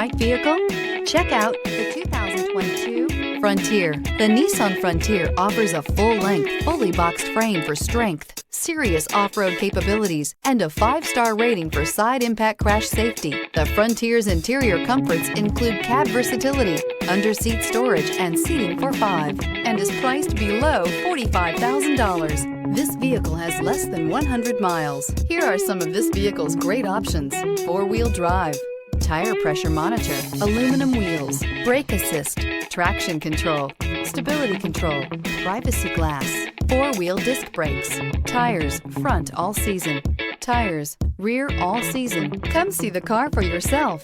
Right vehicle? Check out the 2022 Frontier. The Nissan Frontier offers a full-length, fully boxed frame for strength, serious off-road capabilities, and a 5-star rating for side impact crash safety. The Frontier's interior comforts include cab versatility, under-seat storage, and seating for 5, and is priced below $45,000. This vehicle has less than 100 miles. Here are some of this vehicle's great options: 4-wheel drive, tire pressure monitor, aluminum wheels, brake assist, traction control, stability control, privacy glass, 4-wheel disc brakes, tires front all season, tires rear all season. Come see the car for yourself.